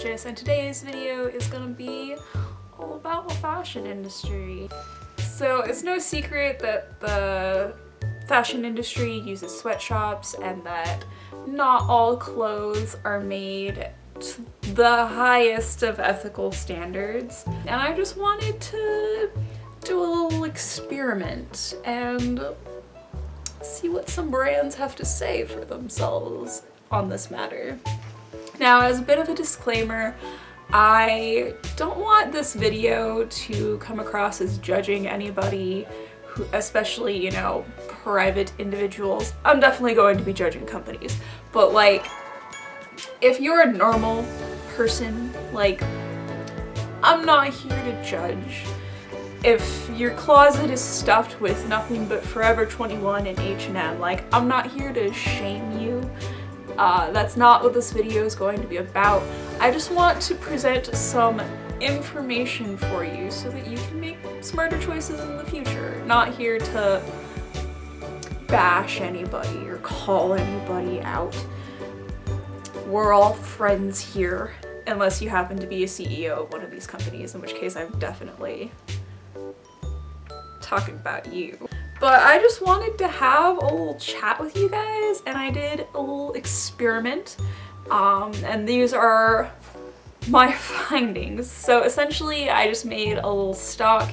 purchase, and today's video is gonna be all about the fashion industry. So it's no secret that the fashion industry uses sweatshops and that not all clothes are made to the highest of ethical standards. And I just wanted to do a little experiment and see what some brands have to say for themselves on this matter. Now, as a bit of a disclaimer, I don't want this video to come across as judging anybody, who, especially, you know, private individuals. I'm definitely going to be judging companies, but like, if you're a normal person, like, I'm not here to judge. If your closet is stuffed with nothing but Forever 21 and H&M, like, I'm not here to shame you. That's not what this video is going to be about. I just want to present some information for you so that you can make smarter choices in the future. Not here to bash anybody or call anybody out. We're all friends here, unless you happen to be a CEO of one of these companies, in which case I'm definitely talking about you. But I just wanted to have a little chat with you guys, and I did a little experiment, and these are my findings. So essentially I just made a little stock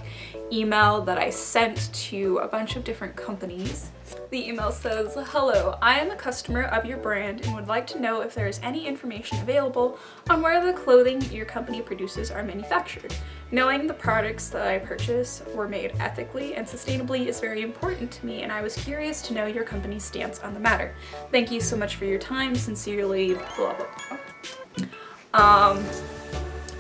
email that I sent to a bunch of different companies. The email says, "Hello, I am a customer of your brand and would like to know if there is any information available on where the clothing your company produces are manufactured. Knowing the products that I purchase were made ethically and sustainably is very important to me, and I was curious to know your company's stance on the matter. Thank you so much for your time. Sincerely, blah, blah, blah."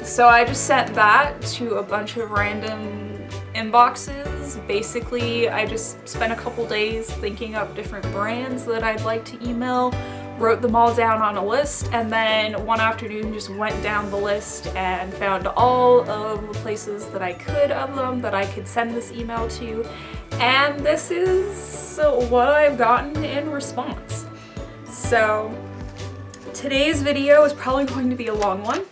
So I just sent that to a bunch of random inboxes. Basically, I just spent a couple days thinking up different brands that I'd like to email, wrote them all down on a list, and then one afternoon just went down the list and found all of the places that I could of them that I could send this email to, and this is what I've gotten in response. So today's video is probably going to be a long one,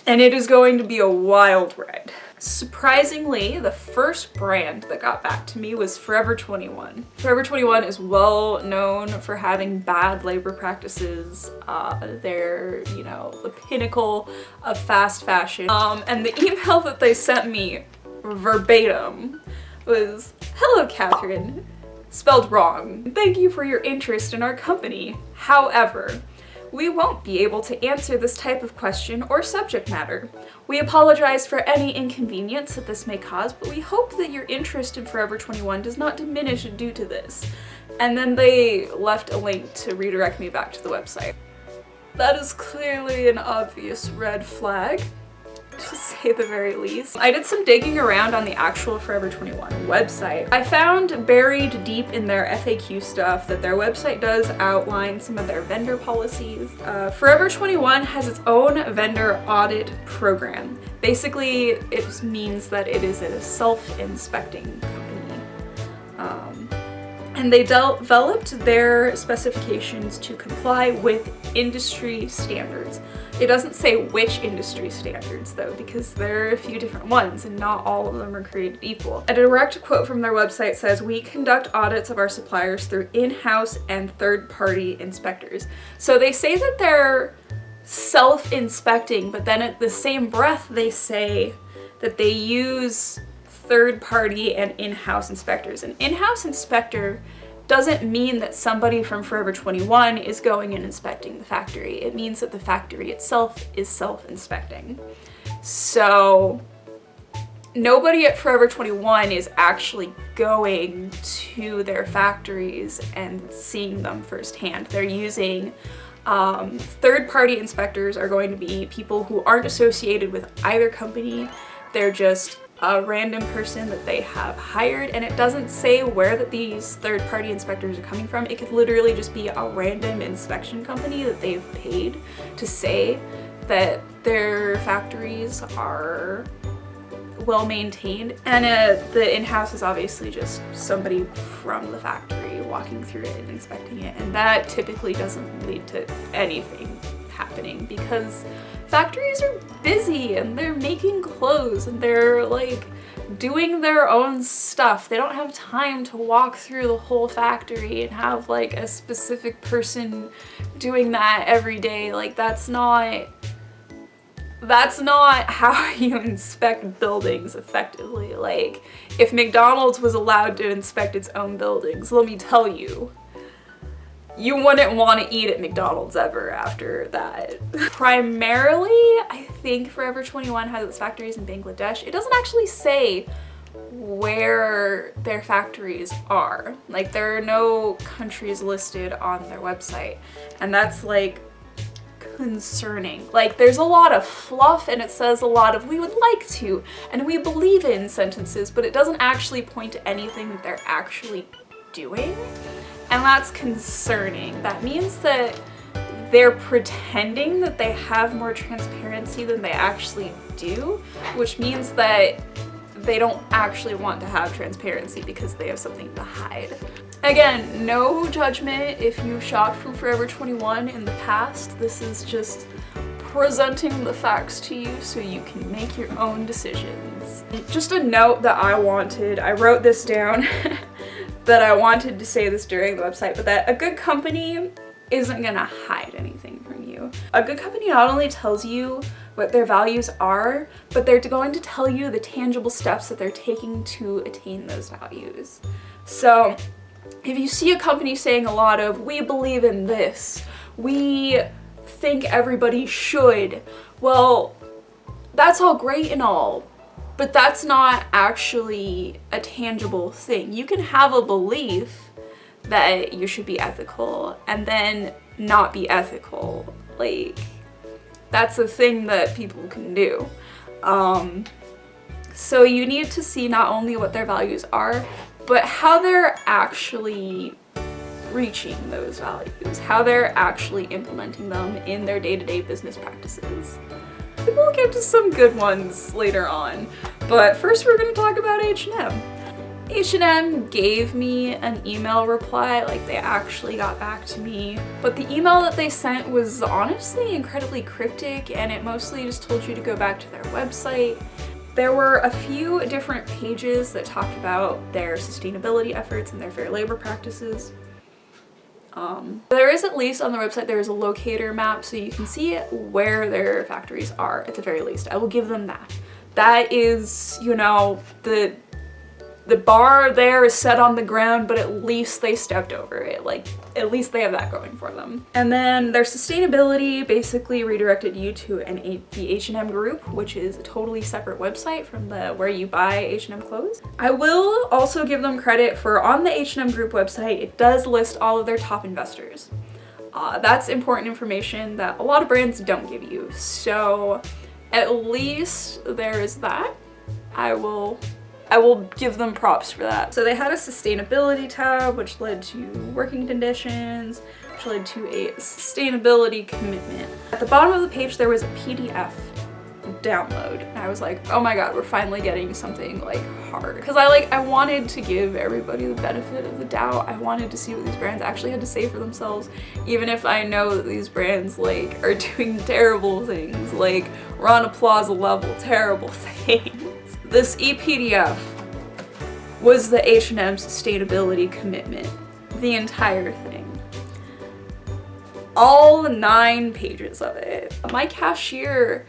and it is going to be a wild ride. Surprisingly, the first brand that got back to me was Forever 21. Forever 21 is well known for having bad labor practices. They're, you know, the pinnacle of fast fashion. And the email that they sent me verbatim was, "Hello, Catherine, spelled wrong. Thank you for your interest in our company. However, we won't be able to answer this type of question or subject matter. We apologize for any inconvenience that this may cause, but we hope that your interest in Forever 21 does not diminish due to this." And then they left a link to redirect me back to the website. That is clearly an obvious red flag, to say the very least. I did some digging around on the actual Forever 21 website. I found buried deep in their FAQ stuff that their website does outline some of their vendor policies. Forever 21 has its own vendor audit program. Basically, it means that it is a self-inspecting company. And they developed their specifications to comply with industry standards. It doesn't say which industry standards though, because there are a few different ones and not all of them are created equal. A direct quote from their website says, "We conduct audits of our suppliers through in-house and third-party inspectors." So they say that they're self-inspecting, but then at the same breath they say that they use third-party and in-house inspectors. An in-house inspector doesn't mean that somebody from Forever 21 is going and inspecting the factory. It means that the factory itself is self-inspecting. So nobody at Forever 21 is actually going to their factories and seeing them firsthand. They're using third-party inspectors are going to be people who aren't associated with either company. They're just a random person that they have hired, and it doesn't say where that these third-party inspectors are coming from. It could literally just be a random inspection company that they've paid to say that their factories are well maintained, and the in-house is obviously just somebody from the factory walking through it and inspecting it, and that typically doesn't lead to anything happening because Factories are busy and they're making clothes and they're like doing their own stuff. They don't have time to walk through the whole factory and have like a specific person doing that every day. Like that's not how you inspect buildings effectively. Like if McDonald's was allowed to inspect its own buildings, let me tell you, you wouldn't want to eat at McDonald's ever after that. Primarily, I think Forever 21 has its factories in Bangladesh. It doesn't actually say where their factories are. Like there are no countries listed on their website, and that's like concerning. Like there's a lot of fluff and it says a lot of "we would like to" and "we believe in" sentences, but it doesn't actually point to anything that they're actually doing. And that's concerning. That means that they're pretending that they have more transparency than they actually do, which means that they don't actually want to have transparency because they have something to hide. Again, no judgment if you shopped from Forever 21 in the past. This is just presenting the facts to you so you can make your own decisions. Just a note that I wrote this down, that I wanted to say this during the website, but that a good company isn't gonna hide anything from you. A good company not only tells you what their values are, but they're going to tell you the tangible steps that they're taking to attain those values. So if you see a company saying a lot of "we believe in this," "we think everybody should," well, that's all great and all, but that's not actually a tangible thing. You can have a belief that you should be ethical and then not be ethical. Like, that's a thing that people can do. So you need to see not only what their values are, but how they're actually reaching those values, how they're actually implementing them in their day-to-day business practices. We'll get to some good ones later on, but first we're going to talk about H&M. H&M gave me an email reply, like they actually got back to me, but the email that they sent was honestly incredibly cryptic, and it mostly just told you to go back to their website. There were a few different pages that talked about their sustainability efforts and their fair labor practices. There is, at least on the website, there is a locator map so you can see where their factories are at the very least. I will give them that. That is, you know, the bar there is set on the ground, but at least they stepped over it. Like, at least they have that going for them. And then their sustainability basically redirected you to the H&M group, which is a totally separate website from where you buy H&M clothes. I will also give them credit for, on the H&M group website, it does list all of their top investors. That's important information that a lot of brands don't give you. So at least there is that. I will give them props for that. So they had a sustainability tab, which led to working conditions, which led to a sustainability commitment. At the bottom of the page, there was a PDF download. And I was like, oh my God, we're finally getting something like hard. Cause I wanted to give everybody the benefit of the doubt. I wanted to see what these brands actually had to say for themselves, even if I know that these brands like are doing terrible things, like Rana Plaza level terrible things. This ePDF was the H&M sustainability commitment, the entire thing. All 9 pages of it. My cashier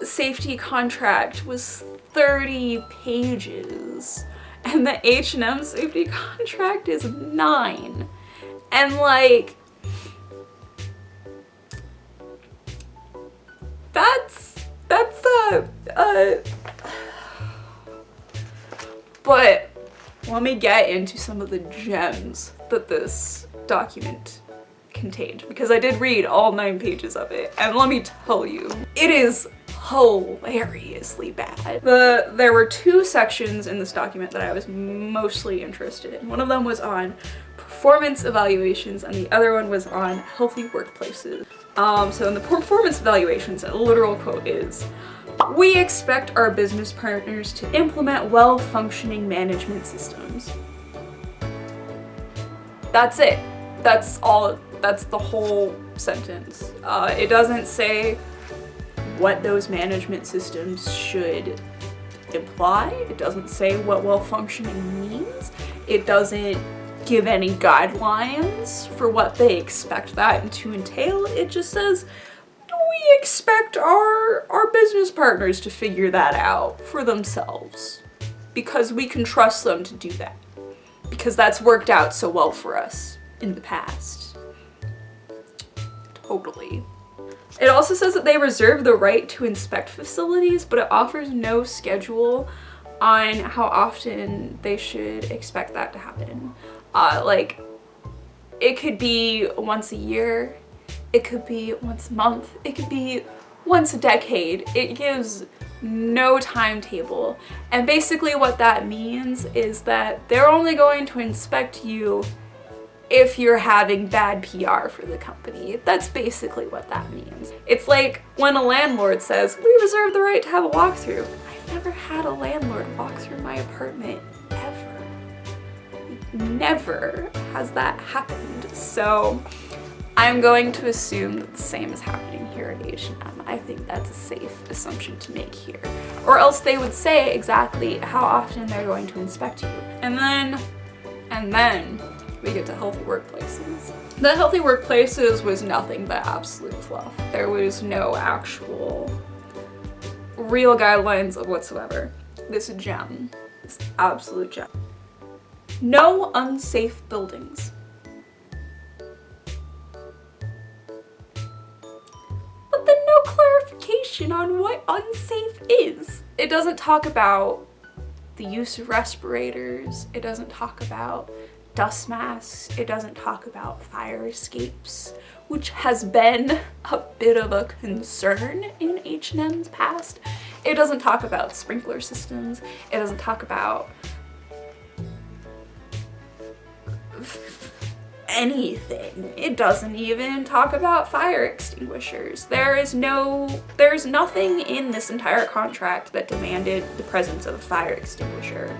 safety contract was 30 pages, and the H&M safety contract is 9. And like, that's but let me get into some of the gems that this document contained, because I did read all 9 pages of it, and let me tell you, it is hilariously bad. There were 2 sections in this document that I was mostly interested in. One of them was on performance evaluations, and the other one was on healthy workplaces. So in the performance evaluations, a literal quote is, "We expect our business partners to implement well-functioning management systems." That's it. That's all. That's the whole sentence. It doesn't say what those management systems should imply. It doesn't say what well-functioning means. It doesn't give any guidelines for what they expect that to entail. It just says, we expect our business partners to figure that out for themselves because we can trust them to do that because that's worked out so well for us in the past. Totally. It also says that they reserve the right to inspect facilities, but it offers no schedule on how often they should expect that to happen. Like, it could be once a year, it could be once a month, it could be once a decade. It gives no timetable. And basically what that means is that they're only going to inspect you if you're having bad PR for the company. That's basically what that means. It's like when a landlord says, we reserve the right to have a walkthrough. I've never had a landlord walk through my apartment, ever. Never has that happened. So I'm going to assume that the same is happening here at H&M. I think that's a safe assumption to make here. Or else they would say exactly how often they're going to inspect you. And then we get to healthy workplaces. The healthy workplaces was nothing but absolute fluff. There was no actual real guidelines of whatsoever. This gem, this absolute gem. No unsafe buildings. But then no clarification on what unsafe is. It doesn't talk about the use of respirators. It doesn't talk about dust masks. It doesn't talk about fire escapes, which has been a bit of a concern in H&M's past. It doesn't talk about sprinkler systems. It doesn't talk about anything. It doesn't even talk about fire extinguishers. There's nothing in this entire contract that demanded the presence of a fire extinguisher.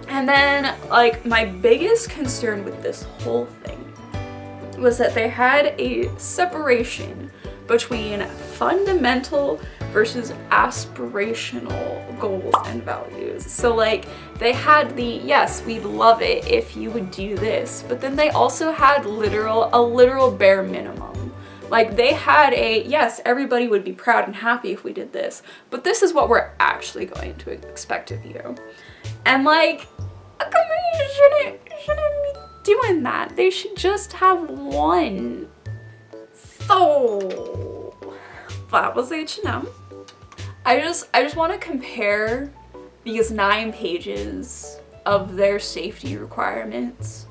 And then, like, my biggest concern with this whole thing was that they had a separation between fundamental versus aspirational goals and values. So like, they had the, yes, we'd love it if you would do this, but then they also had a literal bare minimum. Like, they had a, yes, everybody would be proud and happy if we did this, but this is what we're actually going to expect of you. And like, a company shouldn't be doing that. They should just have one. So that was H&M. I just want to compare these 9 pages of their safety requirements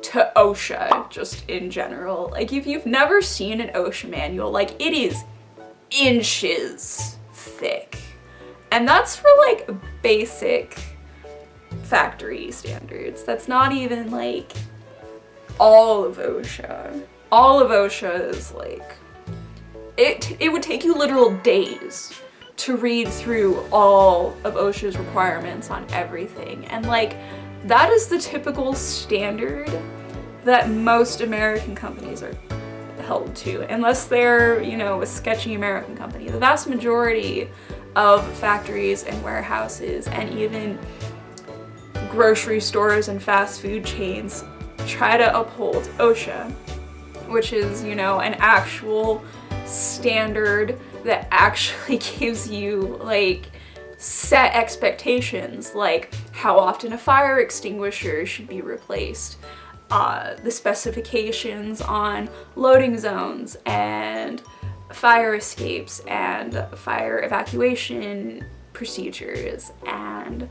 to OSHA just in general. Like, if you've never seen an OSHA manual, like, it is inches thick. And that's for like basic factory standards. That's not even like all of OSHA. All of OSHA is like, it would take you literal days to read through all of OSHA's requirements on everything. And like, that is the typical standard that most American companies are held to, unless they're, you know, a sketchy American company. The vast majority of factories and warehouses and even grocery stores and fast food chains try to uphold OSHA, which is, you know, an actual standard that actually gives you like set expectations, like how often a fire extinguisher should be replaced, the specifications on loading zones and fire escapes and fire evacuation procedures and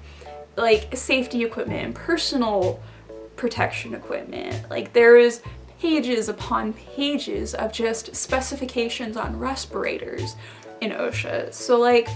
like safety equipment and personal protection equipment. Like, there is pages upon pages of just specifications on respirators in OSHA. So like,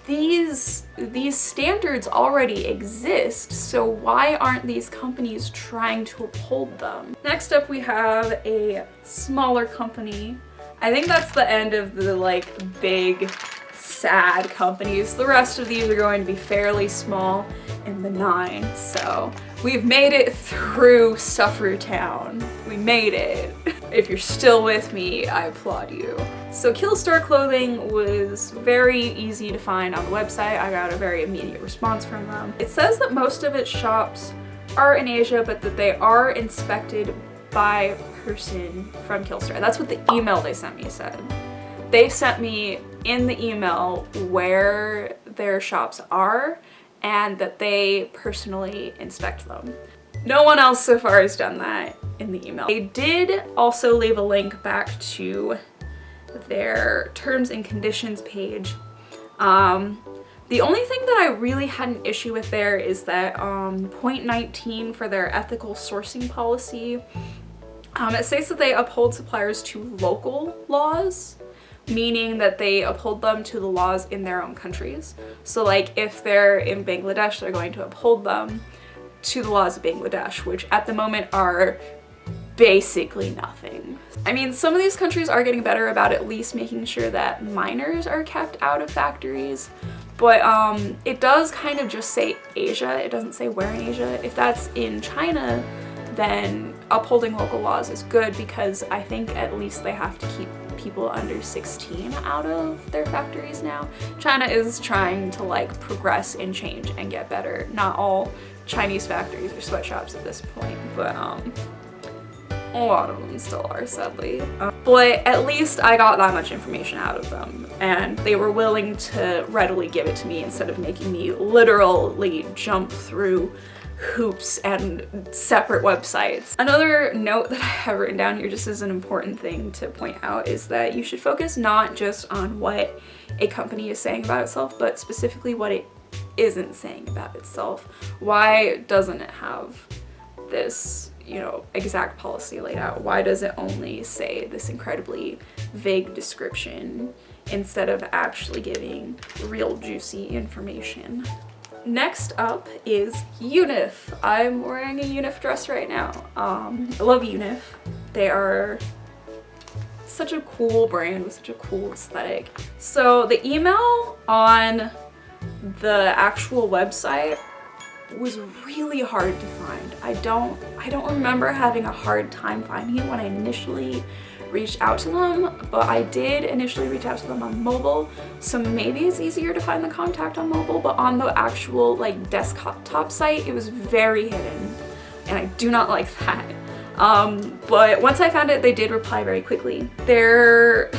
these standards already exist, so why aren't these companies trying to uphold them? Next up we have a smaller company. I think that's the end of the like big sad companies. The rest of these are going to be fairly small and benign. So we've made it through Suffertown. We made it. If you're still with me, I applaud you. So Killstar clothing was very easy to find on the website. I got a very immediate response from them. It says that most of its shops are in Asia, but that they are inspected by person from Killstar. That's what the email they sent me said. They sent me in the email where their shops are and that they personally inspect them. No one else so far has done that in the email. They did also leave a link back to their terms and conditions page. The only thing that I really had an issue with there is that point 19 for their ethical sourcing policy, it states that they uphold suppliers to local laws, meaning that they uphold them to the laws in their own countries. So like if they're in Bangladesh, they're going to uphold them to the laws of Bangladesh, which at the moment are basically nothing. I mean, some of these countries are getting better about at least making sure that minors are kept out of factories, but it does kind of just say Asia. It doesn't say where in Asia. If that's in China, then upholding local laws is good because I think at least they have to keep people under 16 out of their factories now. China is trying to like progress and change and get better. Not all Chinese factories are sweatshops at this point, but a lot of them still are, sadly. But at least I got that much information out of them, and they were willing to readily give it to me instead of making me literally jump through hoops and separate websites. Another note that I have written down here just as an important thing to point out is that you should focus not just on what a company is saying about itself, but specifically what it isn't saying about itself. Why doesn't it have this, you know, exact policy laid out? Why does it only say this incredibly vague description instead of actually giving real juicy information? Next up is UNIF. I'm wearing a UNIF dress right now. I love UNIF. They are such a cool brand with such a cool aesthetic. So the email on the actual website was really hard to find. I don't remember having a hard time finding it when I initially reached out to them, but I did initially reach out to them on mobile, so maybe it's easier to find the contact on mobile, but on the actual like desktop site, it was very hidden, and I do not like that. But once I found it, they did reply very quickly. Their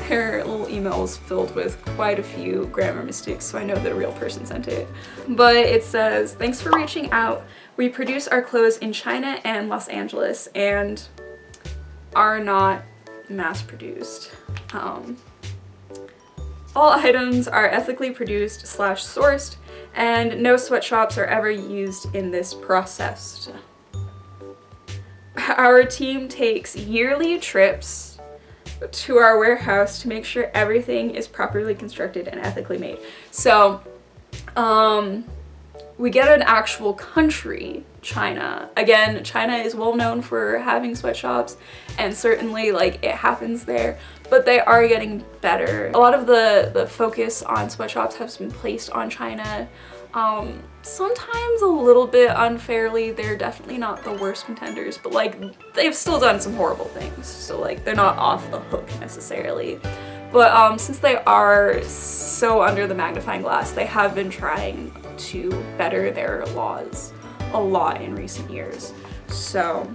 little email was filled with quite a few grammar mistakes, so I know that a real person sent it. But it says, "Thanks for reaching out. We produce our clothes in China and Los Angeles and are not mass-produced. All items are ethically produced / sourced, and no sweatshops are ever used in this process. Our team takes yearly trips to our warehouse to make sure everything is properly constructed and ethically made." So, we get an actual country, China. Again, China is well known for having sweatshops, and certainly like it happens there, but they are getting better. A lot of the focus on sweatshops has been placed on China. Sometimes a little bit unfairly. They're definitely not the worst contenders, but like they've still done some horrible things, so like they're not off the hook necessarily. But since they are so under the magnifying glass, they have been trying to better their laws a lot in recent years. So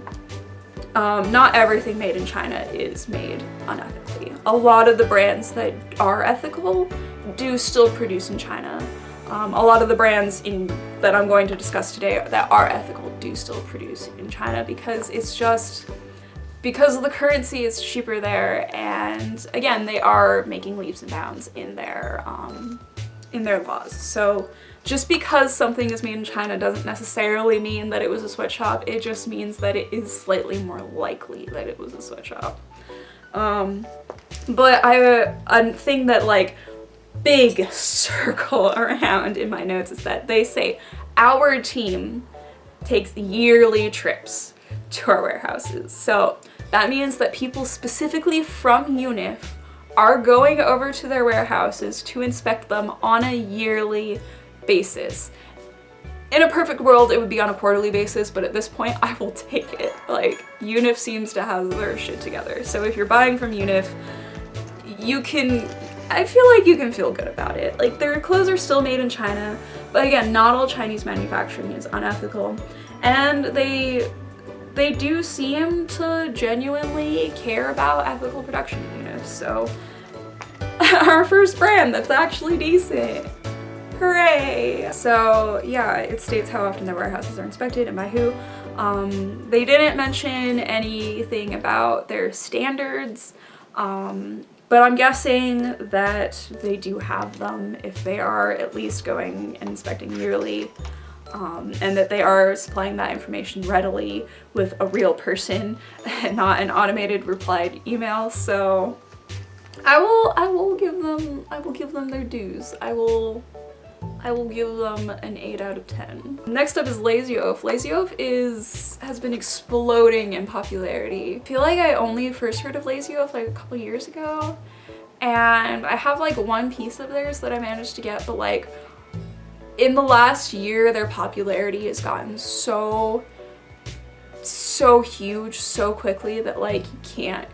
not everything made in China is made unethically. A lot of the brands that are ethical do still produce in China. A lot of the brands that I'm going to discuss today that are ethical do still produce in China because it's just, because the currency is cheaper there, and again, they are making leaps and bounds in their laws. So just because something is made in China doesn't necessarily mean that it was a sweatshop. It just means that it is slightly more likely that it was a sweatshop. But a thing that like big circle around in my notes is that they say our team takes yearly trips to our warehouses. So that means that people specifically from UNIF are going over to their warehouses to inspect them on a yearly basis. In a perfect world, it would be on a quarterly basis, but at this point, I will take it. Like, UNIF seems to have their shit together. So if you're buying from UNIF, I feel like you can feel good about it. Like, their clothes are still made in China, but again, not all Chinese manufacturing is unethical. And they do seem to genuinely care about ethical production in UNIF. So, our first brand that's actually decent. Hooray! So yeah, it states how often their warehouses are inspected and by who. They didn't mention anything about their standards, but I'm guessing that they do have them if they are at least going and inspecting yearly, and that they are supplying that information readily with a real person and not an automated replied email. So I will give them their dues. I will give them an 8 out of 10. Next up is Lazy Oaf. Lazy Oaf has been exploding in popularity. I feel like I only first heard of Lazy Oaf like a couple years ago, and I have like one piece of theirs that I managed to get, but like in the last year their popularity has gotten so huge so quickly that like you can't.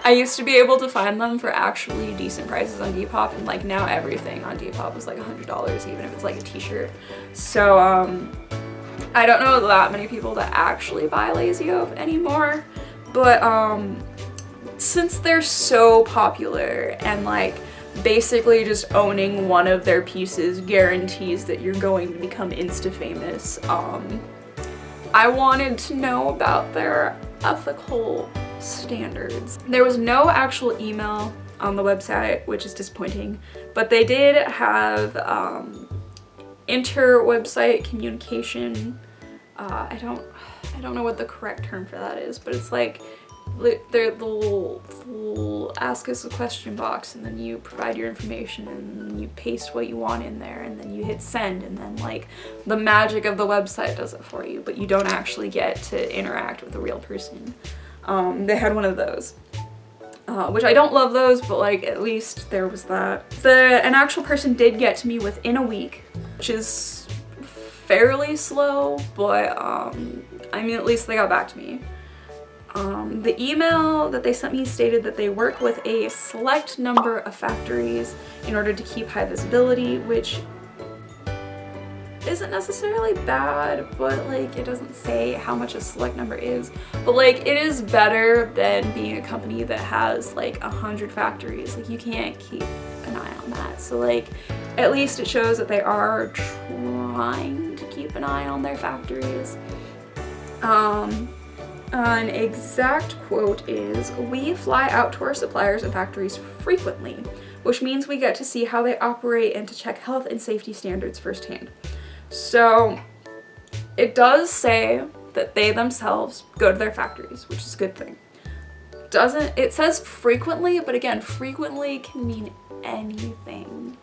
I used to be able to find them for actually decent prices on Depop, and like now everything on Depop is like $100, even if it's like a t-shirt. So I don't know that many people that actually buy Lazy Oaf anymore, but since they're so popular and like basically just owning one of their pieces guarantees that you're going to become insta famous, I wanted to know about their ethical standards. There was no actual email on the website, which is disappointing, but they did have inter-website communication. I don't know what the correct term for that is, but it's like the little ask us a question box, and then you provide your information and you paste what you want in there, and then you hit send, and then like the magic of the website does it for you, but you don't actually get to interact with a real person. They had one of those, which I don't love those, but like at least there was that. An actual person did get to me within a week, which is fairly slow, but I mean, at least they got back to me. The email that they sent me stated that they work with a select number of factories in order to keep high visibility, which isn't necessarily bad, but like it doesn't say how much a select number is. But like it is better than being a company that has like 100 factories. Like you can't keep an eye on that. So like at least it shows that they are trying to keep an eye on their factories. An exact quote is, "We fly out to our suppliers and factories frequently, which means we get to see how they operate and to check health and safety standards firsthand." So it does say that they themselves go to their factories, which is a good thing. It says frequently, but again, frequently can mean anything.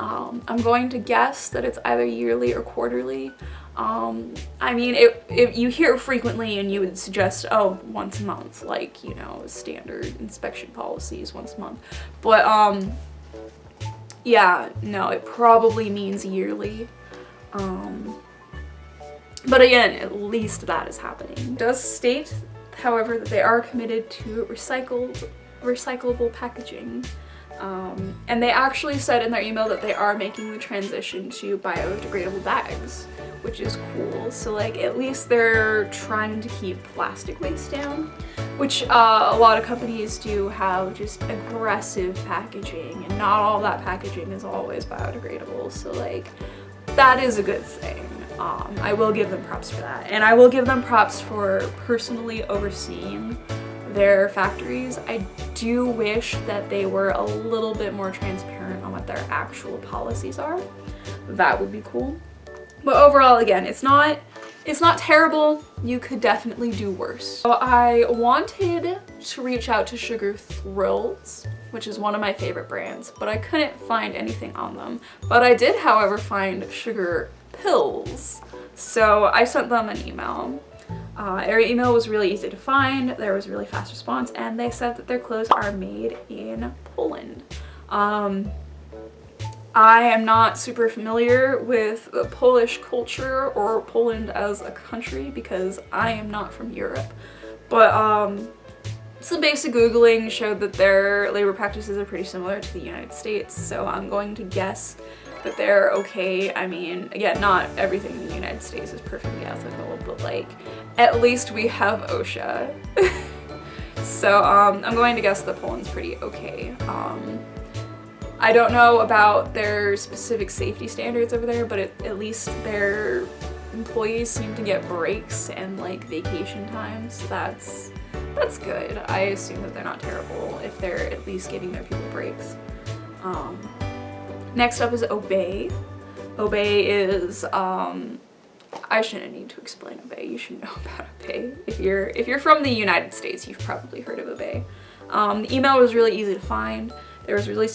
I'm going to guess that it's either yearly or quarterly. I mean, if you hear frequently and you would suggest, oh, once a month, like, you know, standard inspection policies once a month. But, yeah, no, it probably means yearly. But again, at least that is happening. It does state, however, that they are committed to recyclable packaging. And they actually said in their email that they are making the transition to biodegradable bags, which is cool. So like at least they're trying to keep plastic waste down, which a lot of companies do have just aggressive packaging, and not all that packaging is always biodegradable. So like that is a good thing. I will give them props for that, and I will give them props for personally overseeing their factories. I do wish that they were a little bit more transparent on what their actual policies are. That would be cool. But overall, again, it's not terrible. You could definitely do worse. So I wanted to reach out to Sugar Thrills, which is one of my favorite brands, but I couldn't find anything on them. But I did, however, find Sugar Pills. So I sent them an email. Their email was really easy to find, there was a really fast response, and they said that their clothes are made in Poland. I am not super familiar with the Polish culture or Poland as a country because I am not from Europe. But some basic Googling showed that their labor practices are pretty similar to the United States, so I'm going to guess that they're okay. I mean, again, not everything in the United States is perfectly ethical, but like, at least we have OSHA. So I'm going to guess that Poland's pretty okay. I don't know about their specific safety standards over there, but at least their employees seem to get breaks and like vacation time, so that's good. I assume that they're not terrible if they're at least giving their people breaks. Next up is Obey. Obey is, I shouldn't need to explain Obey. You should know about Obey. If you're from the United States, you've probably heard of Obey. The email was really easy to find. There was really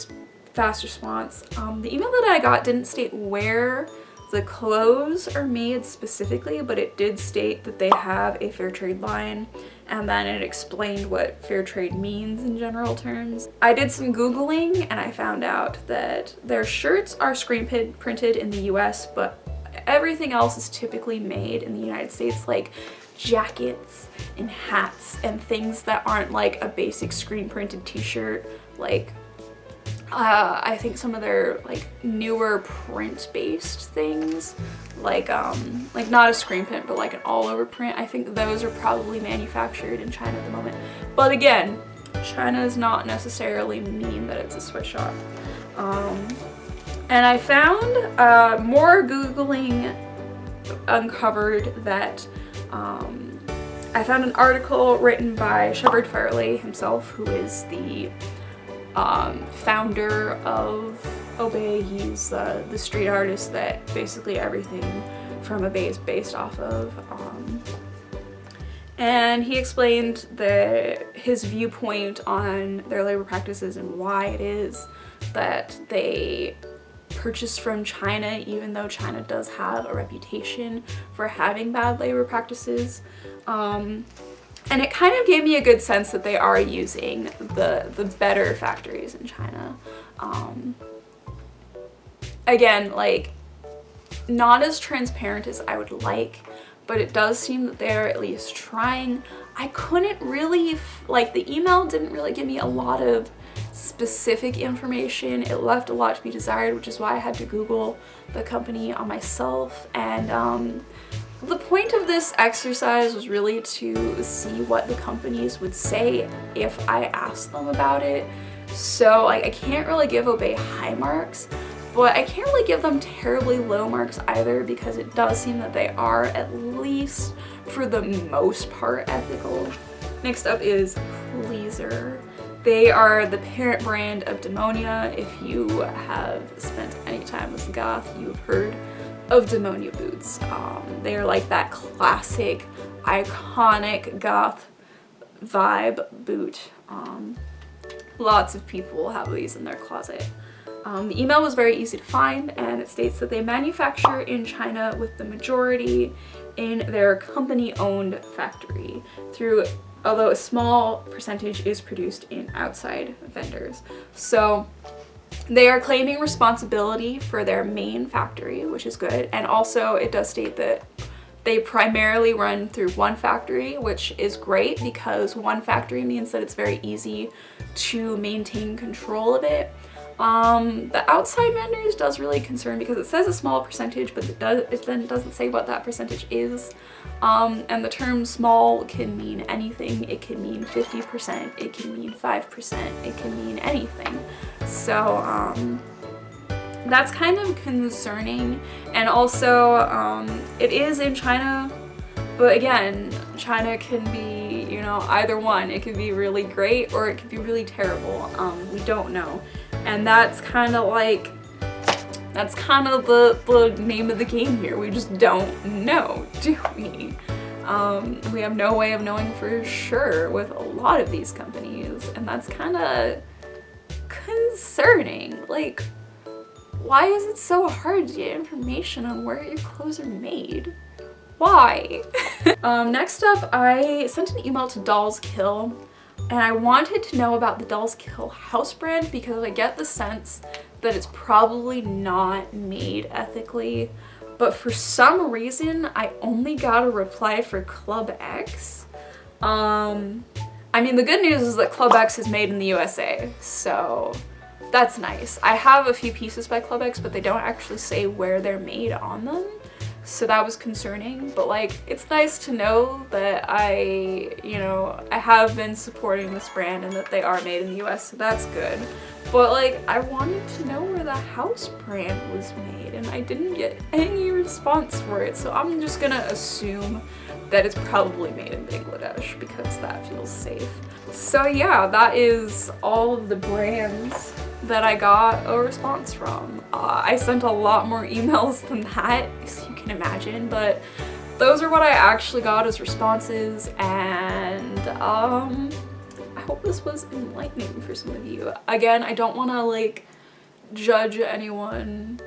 fast response. The email that I got didn't state where the clothes are made specifically, but it did state that they have a fair trade line, and then it explained what fair trade means in general terms. I did some Googling and I found out that their shirts are screen printed in the US, but everything else is typically made in the United States, like jackets and hats and things that aren't like a basic screen printed t-shirt. Like I think some of their like newer print-based things, like not a screen print, but like an all-over print, I think those are probably manufactured in China at the moment. But again, China is not necessarily mean that it's a sweatshop. And I found more Googling uncovered that I found an article written by Shepard Fairley himself, who is the founder of Obey. He's the street artist that basically everything from Obey is based off of. And he explained his viewpoint on their labor practices and why it is that they purchase from China, even though China does have a reputation for having bad labor practices. And it kind of gave me a good sense that they are using the better factories in China. Again, like, not as transparent as I would like, but it does seem that they're at least trying. I couldn't really, like, the email didn't really give me a lot of specific information. It left a lot to be desired, which is why I had to Google the company on myself. And the point of this exercise was really to see what the companies would say if I asked them about it. So like, I can't really give Obey high marks, but I can't really give them terribly low marks either, because it does seem that they are, at least for the most part, ethical. Next up is Pleaser. They are the parent brand of Demonia. If you have spent any time as a goth, you've heard of Demonia boots. They are like that classic, iconic goth vibe boot. Lots of people have these in their closet. The email was very easy to find, and it states that they manufacture in China with the majority in their company-owned factory, although a small percentage is produced in outside vendors. So they are claiming responsibility for their main factory, which is good, and also it does state that they primarily run through one factory, which is great because one factory means that it's very easy to maintain control of it. The outside vendors does really concern, because it says a small percentage, but it then doesn't say what that percentage is. And the term small can mean anything. It can mean 50%, it can mean 5%, it can mean anything. So that's kind of concerning. And also it is in China, but again, China can be, you know, either one. It could be really great or it could be really terrible. We don't know. And that's kind of like, that's kind of the name of the game here. We just don't know, do we? We have no way of knowing for sure with a lot of these companies, and that's kind of concerning. Like, why is it so hard to get information on where your clothes are made? Why? Next up, I sent an email to Dolls Kill, and I wanted to know about the Dolls Kill house brand, because I get the sense that it's probably not made ethically, but for some reason I only got a reply for Club X. I mean, the good news is that Club X is made in the USA, so that's nice. I have a few pieces by Club X, but they don't actually say where they're made on them, so that was concerning. But like, it's nice to know that I have been supporting this brand and that they are made in the US, so that's good. But like, I wanted to know where the house brand was made and I didn't get any response for it, so I'm just gonna assume that it's probably made in Bangladesh because that feels safe. So yeah, that is all of the brands that I got a response from. I sent a lot more emails than that, as you can imagine, but those are what I actually got as responses, and I hope this was enlightening for some of you. Again, I don't want to like judge anyone.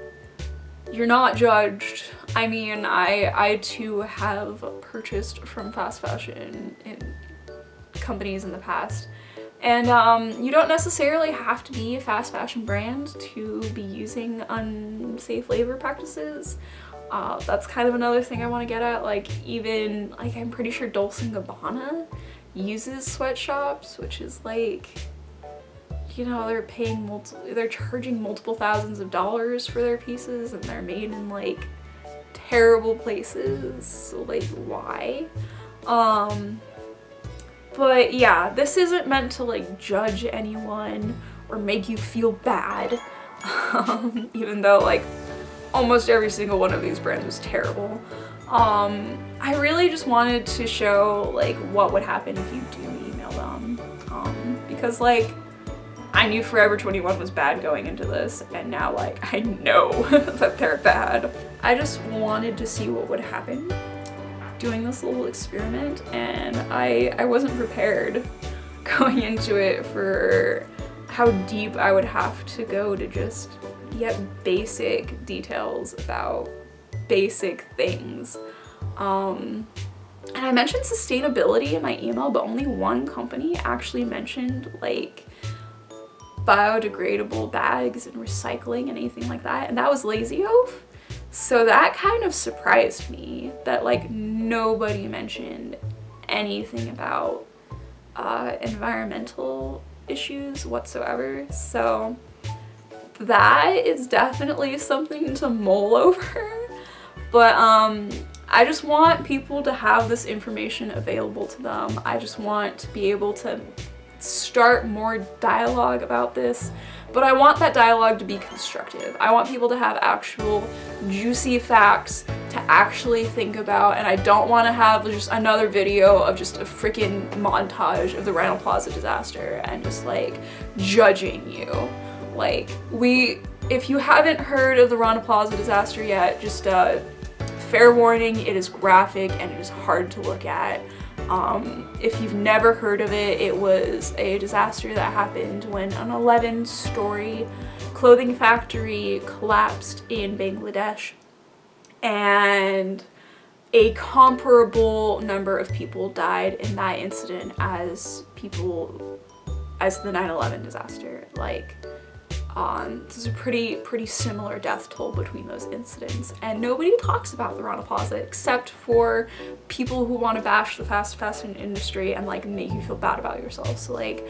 You're not judged. I mean, I too have purchased from fast fashion in companies in the past. And you don't necessarily have to be a fast fashion brand to be using unsafe labor practices. That's kind of another thing I want to get at. Like, even, like, I'm pretty sure Dolce & Gabbana uses sweatshops, which is like, you know, they're charging multiple thousands of dollars for their pieces, and they're made in like terrible places. So like, why? But yeah, this isn't meant to like judge anyone or make you feel bad, even though like almost every single one of these brands was terrible. I really just wanted to show like what would happen if you do email them, because like, I knew Forever 21 was bad going into this, and now like I know that they're bad. I just wanted to see what would happen doing this little experiment, and I wasn't prepared going into it for how deep I would have to go to just get basic details about basic things. And I mentioned sustainability in my email, but only one company actually mentioned like biodegradable bags and recycling and anything like that, and that was Lazy Oaf. So that kind of surprised me that like nobody mentioned anything about environmental issues whatsoever. So that is definitely something to mull over. But I just want people to have this information available to them. I just want to be able to start more dialogue about this, but I want that dialogue to be constructive. I want people to have actual juicy facts to actually think about, and I don't want to have just another video of just a freaking montage of the Rana Plaza disaster and just like judging you. Like, if you haven't heard of the Rana Plaza disaster yet, just fair warning, it is graphic and it is hard to look at. If you've never heard of it, it was a disaster that happened when an 11-story clothing factory collapsed in Bangladesh, and a comparable number of people died in that incident as the 9/11 disaster. Like, there's a pretty similar death toll between those incidents, and nobody talks about the Rana Plaza except for people who want to bash the fast fashion industry and like make you feel bad about yourself. So like,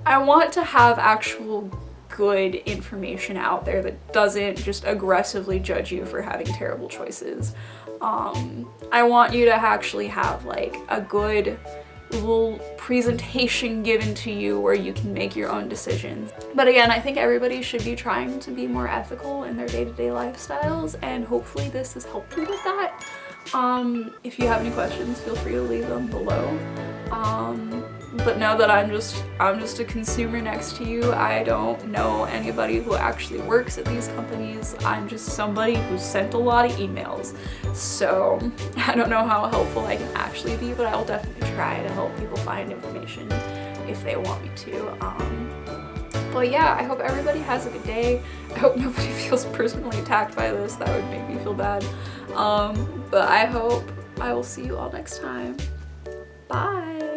I want to have actual good information out there that doesn't just aggressively judge you for having terrible choices. I want you to actually have like a good little presentation given to you where you can make your own decisions. But again, I think everybody should be trying to be more ethical in their day-to-day lifestyles, and hopefully this has helped you with that. If you have any questions, feel free to leave them below. But know that I'm just a consumer next to you. I don't know anybody who actually works at these companies. I'm just somebody who sent a lot of emails. So I don't know how helpful I can actually be, but I'll definitely try to help people find information if they want me to. But yeah, I hope everybody has a good day. I hope nobody feels personally attacked by this. That would make me feel bad. But I hope I will see you all next time. Bye!